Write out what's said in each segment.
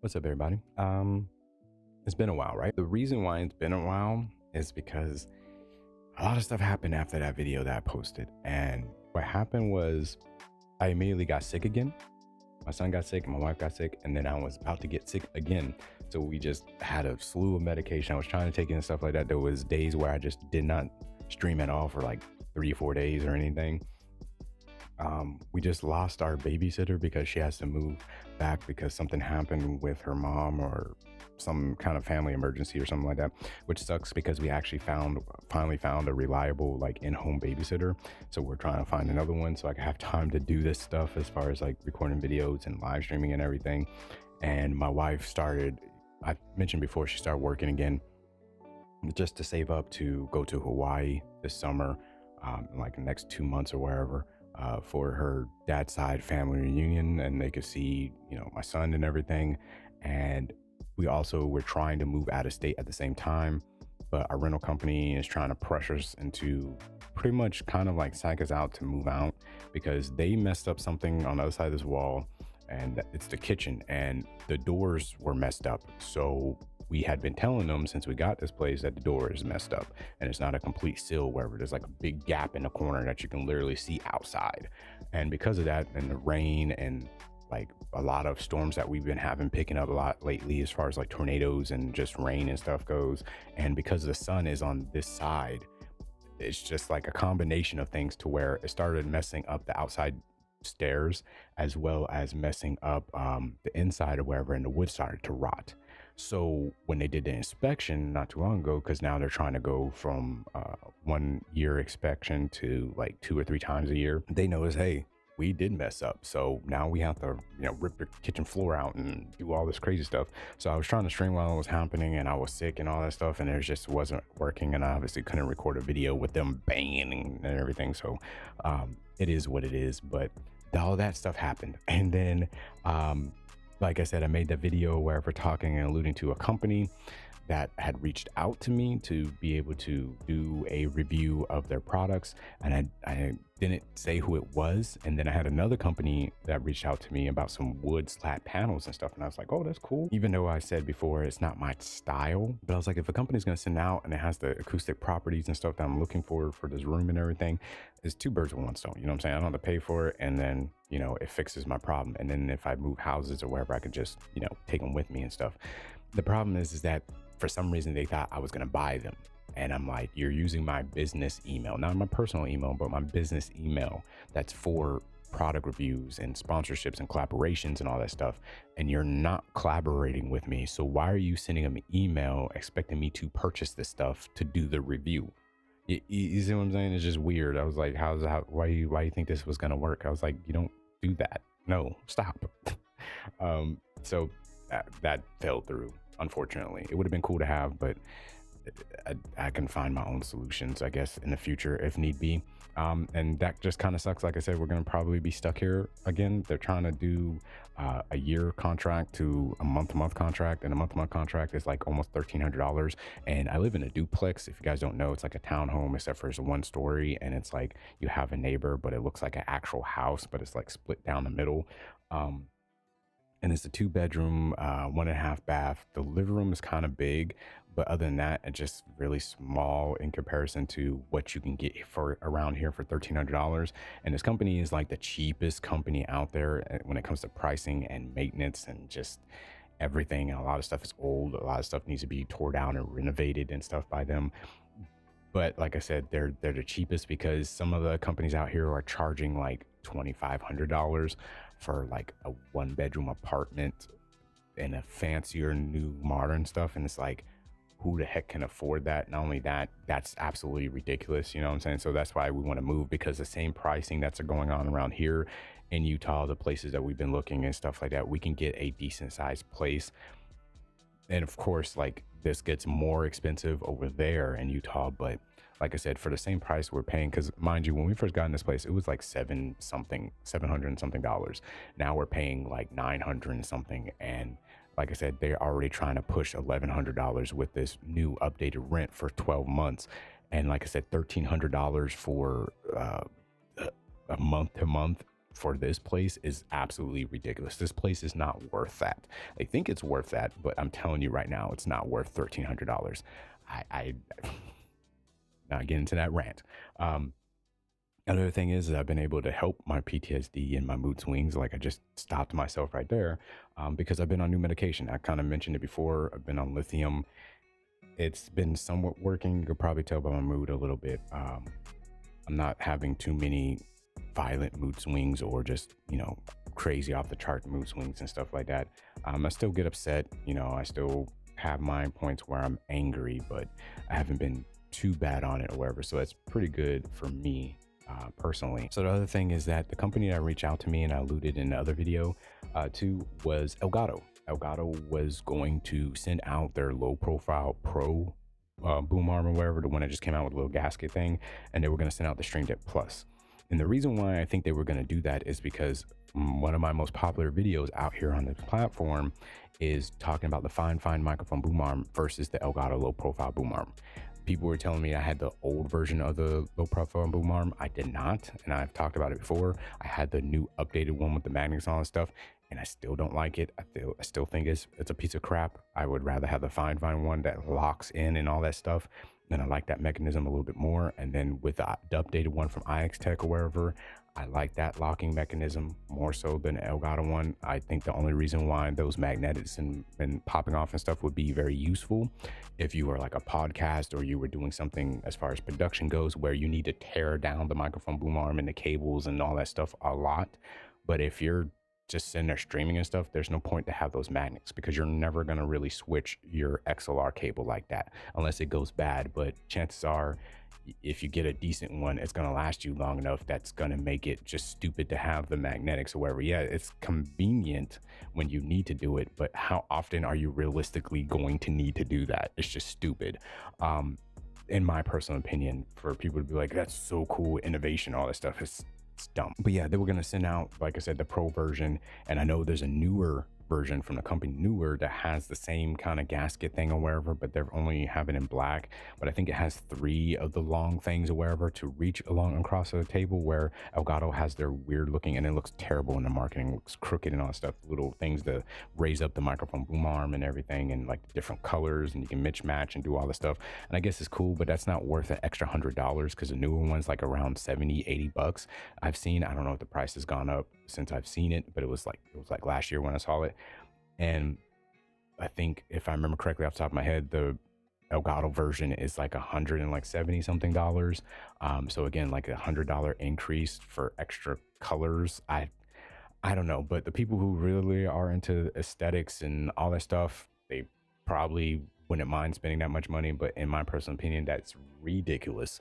What's up, everybody? It's been a while, right? The reason why it's been a while is because a lot of stuff happened after that video that I posted. And what happened was I immediately got sick again. My son got sick, my wife got sick, and then I was about to get sick again. So we just had a slew of medication. I was trying to take it and stuff like that. There was days where I just did not stream at all for like 3 or 4 days or anything. We just lost our babysitter because she has to move back because something happened with her mom or some kind of family emergency or something like that, which sucks because we actually finally found a reliable like in-home babysitter. So we're trying to find another one so I can have time to do this stuff as far as like recording videos and live streaming and everything. And my wife started, I mentioned before, she started working again just to save up to go to Hawaii this summer, like the next 2 months or wherever, for her dad's side family reunion, and they could see, my son and everything. And we also were trying to move out of state at the same time, but our rental company is trying to pressure us into pretty much kind of like psych us out to move out because they messed up something on the other side of this wall, and it's the kitchen, and the doors were messed up. So we had been telling them since we got this place that the door is messed up and it's not a complete seal, wherever there's like a big gap in the corner that you can literally see outside. And because of that and the rain and like a lot of storms that we've been having picking up a lot lately as far as like tornadoes and just rain and stuff goes, and because the sun is on this side, it's just like a combination of things to where it started messing up the outside stairs as well as messing up the inside or wherever, and the wood started to rot. So when they did the inspection not too long ago, because now they're trying to go from 1 year inspection to like 2 or 3 times a year, they noticed, hey, we did mess up. So now we have to, rip the kitchen floor out and do all this crazy stuff. So I was trying to stream while it was happening and I was sick and all that stuff, and it just wasn't working. And I obviously couldn't record a video with them banging and everything. So it is what it is. But all that stuff happened. And then, like I said, I made that video where we're talking and alluding to a company that had reached out to me to be able to do a review of their products, and I didn't say who it was. And then I had another company that reached out to me about some wood slat panels and stuff, and I was like, oh, that's cool, even though I said before it's not my style. But I was like, if a company's going to send out and it has the acoustic properties and stuff that I'm looking for this room and everything, it's two birds with one stone. You know what I'm saying? I don't have to pay for it, and then it fixes my problem. And then if I move houses or wherever, I could just take them with me and stuff. The problem is that for some reason they thought I was going to buy them. And I'm like, you're using my business email, not my personal email, but my business email that's for product reviews and sponsorships and collaborations and all that stuff. And you're not collaborating with me. So why are you sending them an email expecting me to purchase this stuff to do the review? You see what I'm saying? It's just weird. I was like, why you think this was going to work? I was like, you don't do that. No, stop. So that fell through. Unfortunately, it would have been cool to have, but I can find my own solutions, I guess, in the future if need be. And that just kind of sucks. Like I said, we're going to probably be stuck here again. They're trying to do a year contract to a month-to-month contract, and a month-to-month contract is like almost $1,300. And I live in a duplex. If you guys don't know, it's like a townhome, except for it's a 1 story, and it's like you have a neighbor, but it looks like an actual house, but it's like split down the middle. And it's a 2 bedroom, 1.5 bath. The living room is kind of big, but other than that, it's just really small in comparison to what you can get for around here for $1,300. And this company is like the cheapest company out there when it comes to pricing and maintenance and just everything. And a lot of stuff is old. A lot of stuff needs to be tore down and renovated and stuff by them. But like I said, they're the cheapest because some of the companies out here are charging like $2,500 for like a 1 bedroom apartment and a fancier new modern stuff. And it's like, who the heck can afford that? Not only that, that's absolutely ridiculous. You know what I'm saying? So that's why we want to move, because the same pricing that's going on around here in Utah, the places that we've been looking and stuff like that, we can get a decent sized place. And of course, like this gets more expensive over there in Utah, but like I said, for the same price we're paying, because mind you, when we first got in this place, it was like $700 and something. Now we're paying like $900 and something. And like I said, they're already trying to push $1,100 with this new updated rent for 12 months. And like I said, $1,300 for a month to month for this place is absolutely ridiculous. This place is not worth that. They think it's worth that, but I'm telling you right now, it's not worth $1,300. I not get into that rant. Another thing is that I've been able to help my PTSD and my mood swings. Like I just stopped myself right there because I've been on new medication. I kind of mentioned it before. I've been on lithium. It's been somewhat working. You could probably tell by my mood a little bit. I'm not having too many violent mood swings or just, crazy off the chart mood swings and stuff like that. I still get upset. I still have my points where I'm angry, but I haven't been too bad on it or whatever. So it's pretty good for me. Personally. So the other thing is that the company that reached out to me and I alluded in the other video to was Elgato. Elgato was going to send out their low profile pro boom arm or whatever, the one that just came out with a little gasket thing, and they were going to send out the Stream Deck Plus. And the reason why I think they were going to do that is because one of my most popular videos out here on the platform is talking about the fine microphone boom arm versus the Elgato low profile boom arm. People were telling me I had the old version of the low profile boom arm. I did not, and I've talked about it before. I had the new updated one with the magnets and all that stuff, and I still don't like it. I still think it's a piece of crap. I would rather have the fine one that locks in and all that stuff. And I like that mechanism a little bit more. And then with the updated one from iX Tech or wherever, I like that locking mechanism more so than the Elgato one. I think the only reason why those magnets and popping off and stuff would be very useful if you were like a podcast or you were doing something as far as production goes where you need to tear down the microphone boom arm and the cables and all that stuff a lot. But if you're just sitting there streaming and stuff, there's no point to have those magnets because you're never going to really switch your XLR cable like that unless it goes bad. But chances are, if you get a decent one, it's going to last you long enough. That's going to make it just stupid to have the magnetics or whatever. Yeah, it's convenient when you need to do it, but how often are you realistically going to need to do that? It's just stupid. In my personal opinion, for people to be like, that's so cool, innovation, all that stuff, it's dumb. But yeah, they were going to send out, like I said, the pro version. And I know there's a newer version from the company Newer that has the same kind of gasket thing or wherever, but they're only have it in black. But I think it has 3 of the long things or wherever to reach along across the table, where Elgato has their weird looking, and it looks terrible in the marketing, it looks crooked and all that stuff, little things to raise up the microphone boom arm and everything, and like different colors, and you can match and do all this stuff. And I guess it's cool, but that's not worth an extra $100 because the newer one's like around $70-$80 I've seen. I don't know if the price has gone up since I've seen it, but it was like last year when I saw it. And I think if I remember correctly off the top of my head, the Elgato version is like $170 something. So again, like $100 increase for extra colors. I don't know, but the people who really are into aesthetics and all that stuff, they probably wouldn't mind spending that much money. But in my personal opinion, that's ridiculous.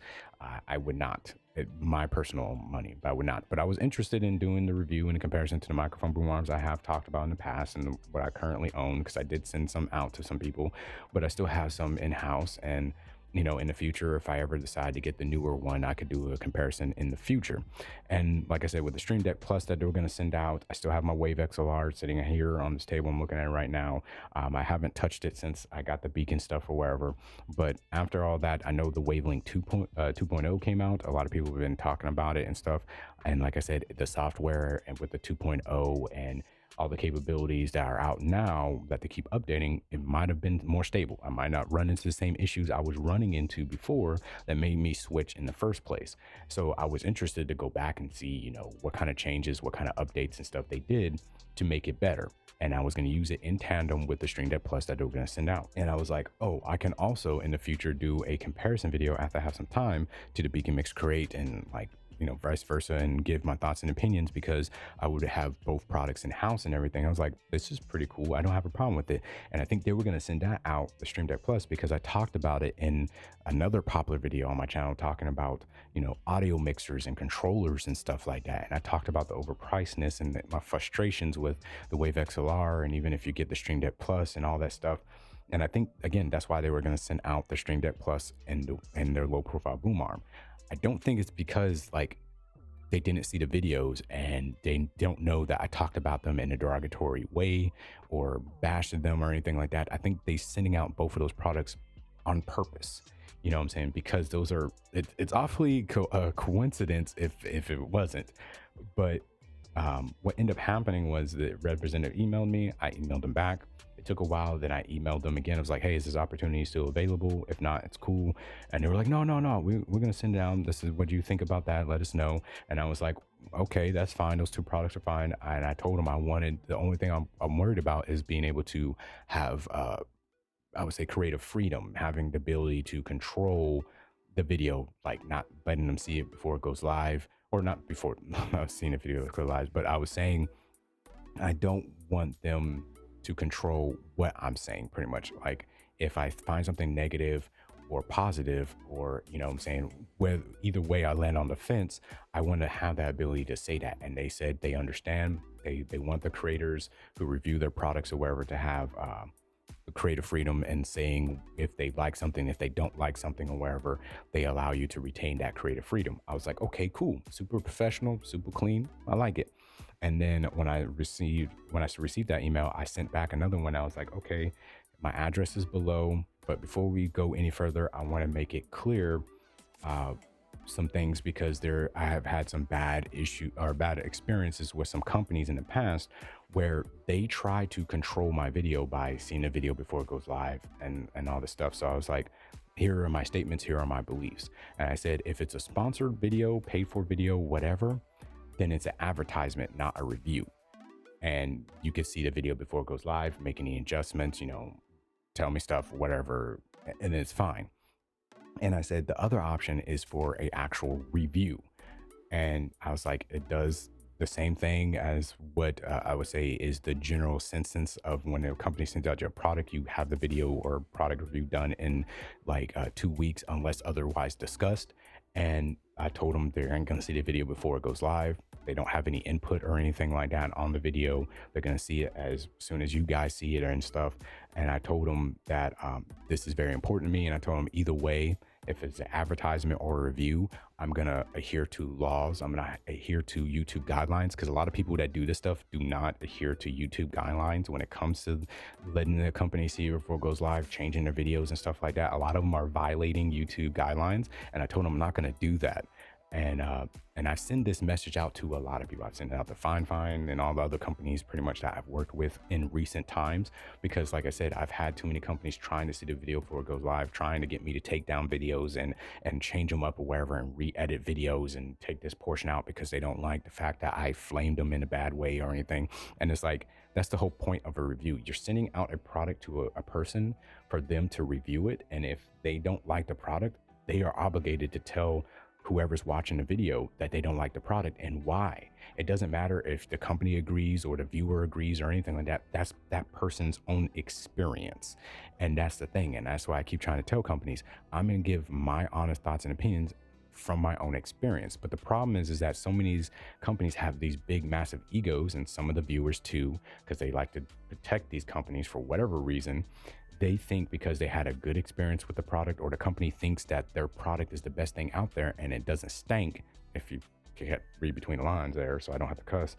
I would not. My personal money, but I would not. But I was interested in doing the review in comparison to the microphone boom arms I have talked about in the past and what I currently own, because I did send some out to some people, but I still have some in-house. And in the future, if I ever decide to get the newer one, I could do a comparison in the future. And like I said, with the Stream Deck Plus that they were going to send out, I still have my Wave XLR sitting here on this table. I'm looking at it right now. I haven't touched it since I got the beacon stuff or wherever. But after all that, I know the Wavelink 2.0 came out. A lot of people have been talking about it and stuff. And like I said, the software and with the 2.0 and all the capabilities that are out now that they keep updating, it might have been more stable. I might not run into the same issues I was running into before that made me switch in the first place. So I was interested to go back and see, what kind of changes, what kind of updates and stuff they did to make it better. And I was going to use it in tandem with the Stream Deck Plus that they were going to send out. And I was like, oh, I can also in the future do a comparison video after I have some time to the Beacon Mix Create and vice versa, and give my thoughts and opinions, because I would have both products in house and everything. I was like, this is pretty cool. I don't have a problem with it. And I think they were going to send that out, the Stream Deck Plus, because I talked about it in another popular video on my channel talking about, audio mixers and controllers and stuff like that. And I talked about the overpricedness and my frustrations with the Wave XLR, and even if you get the Stream Deck Plus and all that stuff. And I think, again, that's why they were going to send out the Stream Deck Plus and their low profile boom arm. I don't think it's because they didn't see the videos and they don't know that I talked about them in a derogatory way or bashed them or anything like that. I think they sending out both of those products on purpose. You know what I'm saying? Because those are, it's awfully a coincidence if it wasn't, but what ended up happening was the representative emailed me. I emailed him back. It took a while. Then I emailed them again. I was like, hey, is this opportunity still available? If not, it's cool. And they were like, no, no, no. We're going to send down. This is what you think about that. Let us know. And I was like, okay, that's fine. Those two products are fine. And I told them the only thing I'm worried about is being able to have, I would say, creative freedom, having the ability to control the video, like not letting them see it before it goes live, or not before I was seeing a video that goes live, but I was saying I don't want them to control what I'm saying, pretty much. Like if I find something negative or positive, or what I'm saying, where either way I land on the fence, I want to have that ability to say that. And they said they understand. They want the creators who review their products or wherever to have creative freedom and saying if they like something, if they don't like something, or wherever, they allow you to retain that creative freedom. I was like, okay, cool, super professional, super clean. I like it. And then when I received that email, I sent back another one. I was like, okay, my address is below, but before we go any further, I want to make it clear some things, because I have had some bad experiences with some companies in the past where they try to control my video by seeing a video before it goes live and all this stuff. So I was like, here are my statements, here are my beliefs. And I said, if it's a sponsored video, paid for video, whatever, then it's an advertisement, not a review. And you can see the video before it goes live, make any adjustments, tell me stuff, whatever, and it's fine. And I said, the other option is for a actual review. And I was like, it does the same thing as what I would say is the general census of when a company sends out your product, you have the video or product review done in like 2 weeks, unless otherwise discussed. And I told them they aren't going to see the video before it goes live. They don't have any input or anything like that on the video. They're going to see it as soon as you guys see it and stuff. And I told them that this is very important to me. And I told them either way, if it's an advertisement or a review, I'm going to adhere to laws. I'm going to adhere to YouTube guidelines, because a lot of people that do this stuff do not adhere to YouTube guidelines when it comes to letting the company see before it goes live, changing their videos and stuff like that. A lot of them are violating YouTube guidelines. And I told them I'm not going to do that. And I send this message out to a lot of people. I've sent it out to Fine and all the other companies pretty much that I've worked with in recent times, because like I said, I've had too many companies trying to see the video before it goes live, trying to get me to take down videos and change them up or wherever, and re-edit videos and take this portion out because they don't like the fact that I flamed them in a bad way or anything. And it's like, that's the whole point of a review. You're sending out a product to a person for them to review it. And if they don't like the product, they are obligated to tell whoever's watching the video that they don't like the product and why. It doesn't matter if the company agrees or the viewer agrees or anything like that. That's that person's own experience. And that's the thing. And that's why I keep trying to tell companies, I'm going to give my honest thoughts and opinions from my own experience. But the problem is that so many of these companies have these big, massive egos, and some of the viewers too, because they like to protect these companies for whatever reason. They think because they had a good experience with the product, or the company thinks that their product is the best thing out there and it doesn't stink, if you can't read between the lines there so I don't have to cuss,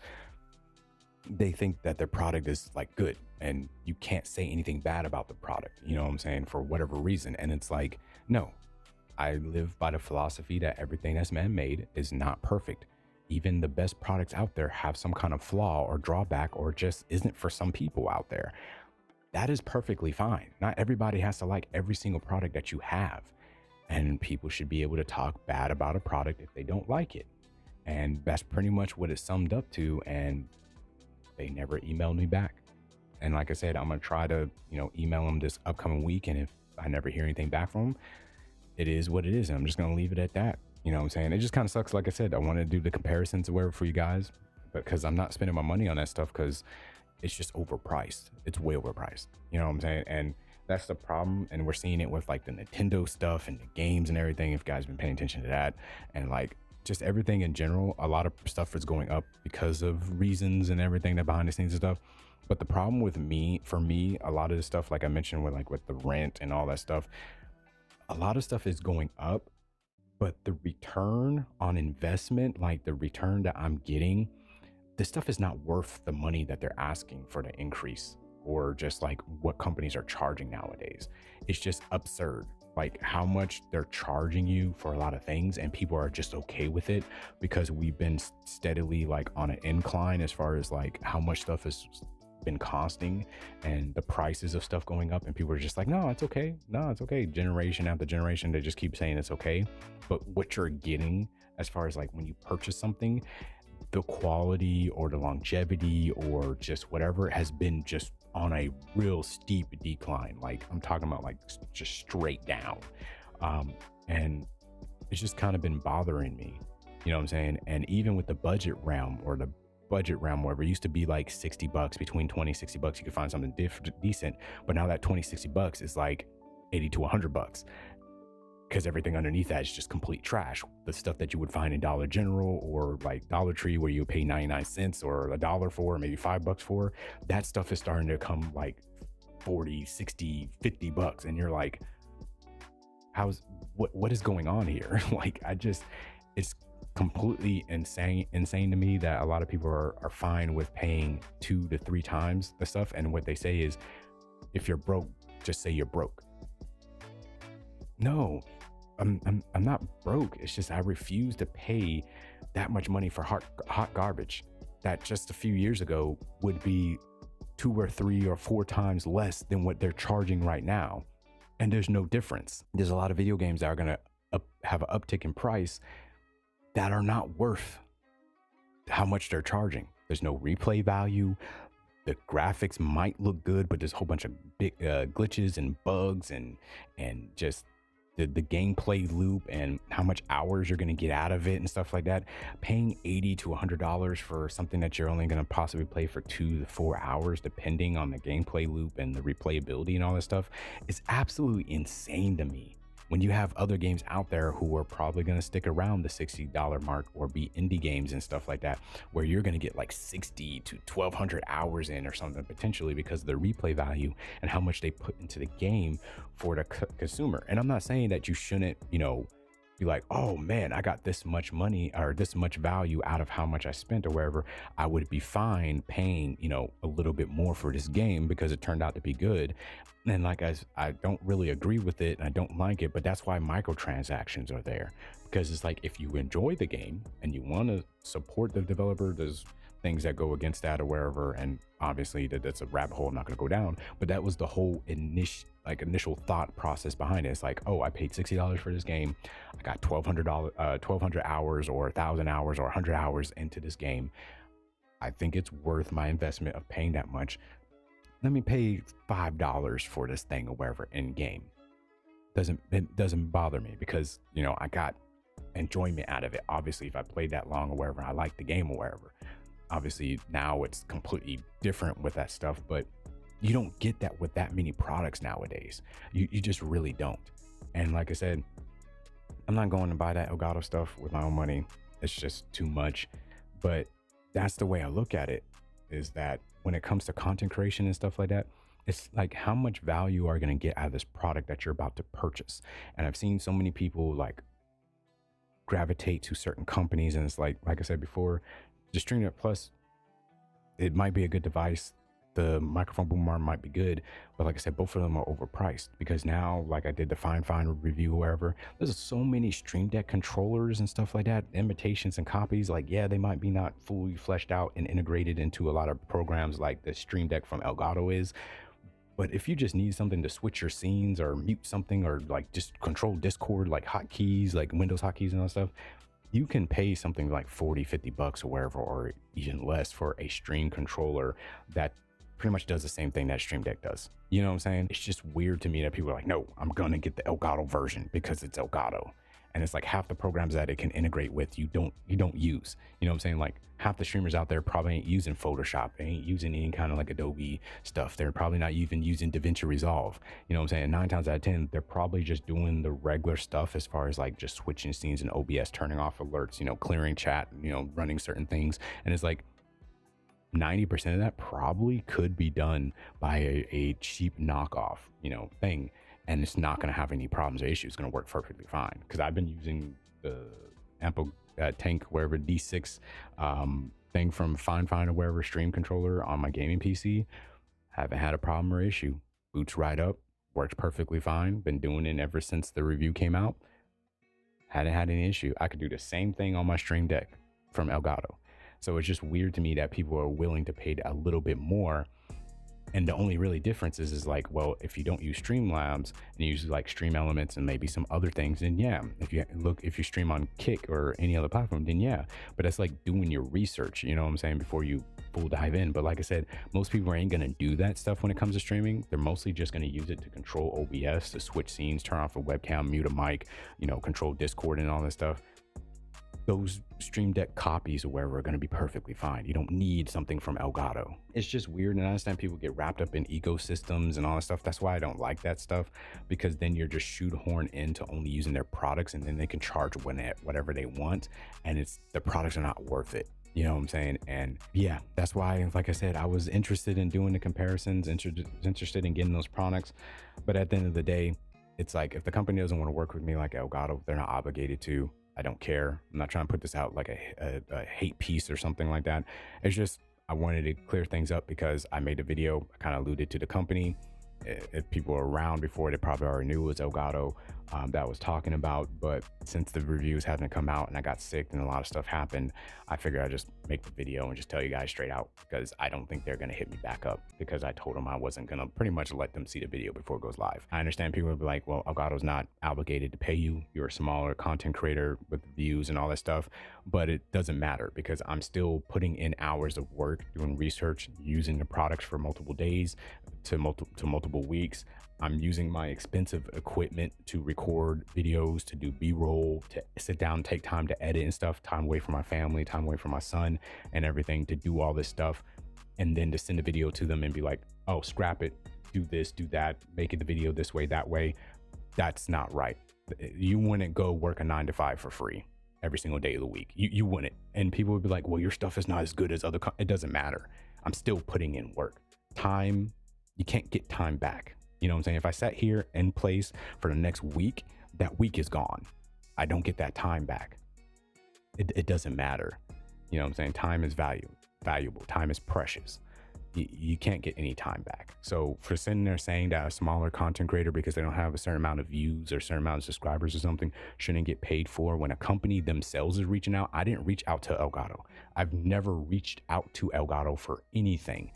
they think that their product is like good and you can't say anything bad about the product, you know what I'm saying, for whatever reason. And it's like, no, I live by the philosophy that everything that's man-made is not perfect. Even the best products out there have some kind of flaw or drawback, or just isn't for some people out there. That is perfectly fine. Not everybody has to like every single product that you have. And people should be able to talk bad about a product if they don't like it. And that's pretty much what it summed up to. And they never emailed me back. And like I said, I'm going to try to, email them this upcoming week. And if I never hear anything back from them, it is what it is. And I'm just going to leave it at that. You know what I'm saying? It just kind of sucks. Like I said, I want to do the comparisons or whatever for you guys, because I'm not spending my money on that stuff, because it's just overpriced. It's way overpriced. You know what I'm saying? And that's the problem. And we're seeing it with like the Nintendo stuff and the games and everything, if you guys have been paying attention to that. And like just everything in general, a lot of stuff is going up because of reasons and everything that behind the scenes and stuff. But the problem for me, a lot of the stuff, like I mentioned with the rent and all that stuff, a lot of stuff is going up, but the return on investment, like the return that I'm getting, this stuff is not worth the money that they're asking for the increase, or just like what companies are charging nowadays. It's just absurd. like how much they're charging you for a lot of things, and people are just okay with it because we've been steadily like on an incline as far as like how much stuff has been costing and the prices of stuff going up, and people are just like, no, it's okay, no, it's okay. Generation after generation, they just keep saying it's okay. But what you're getting as far as like when you purchase something, the quality or the longevity or just whatever has been just on a real steep decline. Like I'm talking about like just straight down. And it's just kind of been bothering me, you know what I'm saying? And even with the budget realm or the budget realm, wherever it used to be like 60 bucks, between 20 60 bucks, you could find something decent. But now that 20 60 bucks is like 80 to 100 bucks, because everything underneath that is just complete trash. The stuff that you would find in Dollar General or like Dollar Tree, where you pay 99 cents or $1 for, or maybe $5 for, that stuff is starting to come like 40, 60, 50 bucks. And you're like, what is going on here? Like, it's completely insane to me that a lot of people are fine with paying 2 to 3 times the stuff. And what they say is, if you're broke, just say you're broke. No, I'm not broke. It's just I refuse to pay that much money for hot garbage that just a few years ago would be 2 or 3 or 4 times less than what they're charging right now. And there's no difference. There's a lot of video games that are going to have an uptick in price that are not worth how much they're charging. There's no replay value. The graphics might look good, but there's a whole bunch of big glitches and bugs and just the gameplay loop and how much hours you're going to get out of it and stuff like that. Paying $80 to $100 for something that you're only going to possibly play for 2 to 4 hours, depending on the gameplay loop and the replayability and all this stuff, is absolutely insane to me. When you have other games out there who are probably going to stick around the $60 mark or be indie games and stuff like that, where you're going to get like 60 to 1200 hours in or something, potentially, because of the replay value and how much they put into the game for the consumer. And I'm not saying that you shouldn't, be like, oh man, I got this much money or this much value out of how much I spent or wherever. I would be fine paying, a little bit more for this game because it turned out to be good. And like I don't really agree with it and I don't like it, but that's why microtransactions are there. Because it's like, if you enjoy the game and you want to support the developer, there's things that go against that or wherever. And obviously that's a rabbit hole I'm not going to go down. But that was the whole initial thought process behind it. It's like, oh, I paid $60 for this game. I got 1,200 hours or 1,000 hours or 100 hours into this game. I think it's worth my investment of paying that much. Let me pay $5 for this thing or wherever in game. It doesn't bother me because, I got enjoyment out of it. Obviously, if I played that long or wherever, I like the game or wherever. Obviously, now it's completely different with that stuff, but you don't get that with that many products nowadays. You just really don't. And like I said, I'm not going to buy that Elgato stuff with my own money. It's just too much. But that's the way I look at it, is that when it comes to content creation and stuff like that, it's like, how much value are you going to get out of this product that you're about to purchase? And I've seen so many people like gravitate to certain companies, and it's like I said before, the StreamDeck Plus, it might be a good device. The microphone boom arm might be good, but like I said, both of them are overpriced, because now, like I did the fine review, wherever, there's so many Stream Deck controllers and stuff like that, imitations and copies. Like, yeah, they might be not fully fleshed out and integrated into a lot of programs like the Stream Deck from Elgato is. But if you just need something to switch your scenes or mute something, or like just control Discord, like hotkeys, like Windows hotkeys and all that stuff, you can pay something like 40, 50 bucks or wherever, or even less, for a stream controller that pretty much does the same thing that Stream Deck does. You know what I'm saying? It's just weird to me that people are like, no, I'm gonna get the Elgato version because it's Elgato. And it's like, half the programs that it can integrate with, you don't use. You know what I'm saying? Like, half the streamers out there probably ain't using Photoshop. They ain't using any kind of like Adobe stuff. They're probably not even using DaVinci Resolve. You know what I'm saying? 9 times out of 10, they're probably just doing the regular stuff as far as like just switching scenes in OBS, turning off alerts, clearing chat, running certain things. And it's like, 90% of that probably could be done by a cheap knockoff, thing. And it's not going to have any problems or issues. It's going to work perfectly fine. Because I've been using the Ample Tank, wherever, D6 thing from Fine or wherever, stream controller on my gaming PC. Haven't had a problem or issue. Boots right up, Works perfectly fine. Been doing it ever since the review came out. Hadn't had any issue. I could do the same thing on my Stream Deck from Elgato. So it's just weird to me that people are willing to pay a little bit more. And the only really difference is like, well, if you don't use Streamlabs and you use like Stream Elements and maybe some other things, then yeah. If you stream on Kick or any other platform, then yeah. But that's like doing your research, you know what I'm saying, before you full dive in. But like I said, most people ain't gonna do that stuff when it comes to streaming. They're mostly just gonna use it to control OBS, to switch scenes, turn off a webcam, mute a mic, control Discord and all that stuff. Those Stream Deck copies or wherever are going to be perfectly fine. You don't need something from Elgato. It's just weird, and I understand people get wrapped up in ecosystems and all that stuff. That's why I don't like that stuff, because then you're just shoehorned into only using their products, and then they can charge whatever they want, and the products are not worth it. You know what I'm saying? And yeah, that's why, like I said, I was interested in doing the comparisons, interested in getting those products. But at the end of the day, it's like, if the company doesn't want to work with me like Elgato, they're not obligated to. I don't care. I'm not trying to put this out like a hate piece or something like that. It's just, I wanted to clear things up because I made a video. I kind of alluded to the company. If people were around before, they probably already knew it was Elgato that I was talking about. But since the reviews haven't come out and I got sick and a lot of stuff happened, I figured I'd just make the video and just tell you guys straight out, because I don't think they're going to hit me back up, because I told them I wasn't going to pretty much let them see the video before it goes live. I understand people will be like, well, Elgato's not obligated to pay you. You're a smaller content creator with views and all that stuff, but it doesn't matter, because I'm still putting in hours of work, doing research, using the products for multiple days to multiple weeks. I'm using my expensive equipment to record videos, to do B-roll, to sit down, take time to edit and stuff, time away from my family, time away from my son and everything, to do all this stuff, and then to send a video to them and be like, oh, scrap it, do this, do that, make it the video this way, that way. That's not right. You wouldn't go work a 9 to 5 for free every single day of the week. You wouldn't. And people would be like, well, your stuff is not as good as other. It doesn't matter. I'm still putting in work. Time, you can't get time back. You know what I'm saying? If I sat here in place for the next week, that week is gone. I don't get that time back. It doesn't matter. You know what I'm saying? Time is valuable. Time is precious. You can't get any time back. So for sitting there saying that a smaller content creator, because they don't have a certain amount of views or a certain amount of subscribers or something, shouldn't get paid for, when a company themselves is reaching out. I didn't reach out to Elgato. I've never reached out to Elgato for anything.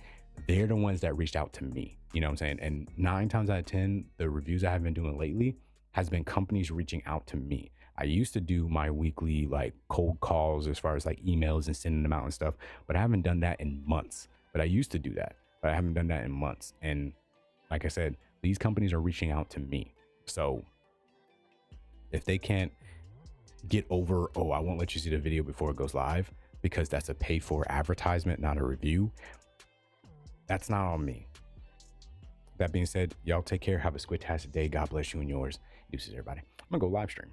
They're the ones that reached out to me. You know what I'm saying? And 9 times out of 10, the reviews I have been doing lately has been companies reaching out to me. I used to do my weekly like cold calls as far as like emails and sending them out and stuff, but I haven't done that in months. But I used to do that, but I haven't done that in months. And like I said, these companies are reaching out to me. So if they can't get over, oh, I won't let you see the video before it goes live, because that's a paid for advertisement, not a review, that's not on me. That being said, y'all take care. Have a squid-tastic day. God bless you and yours. Deuces, everybody. I'm gonna go live stream.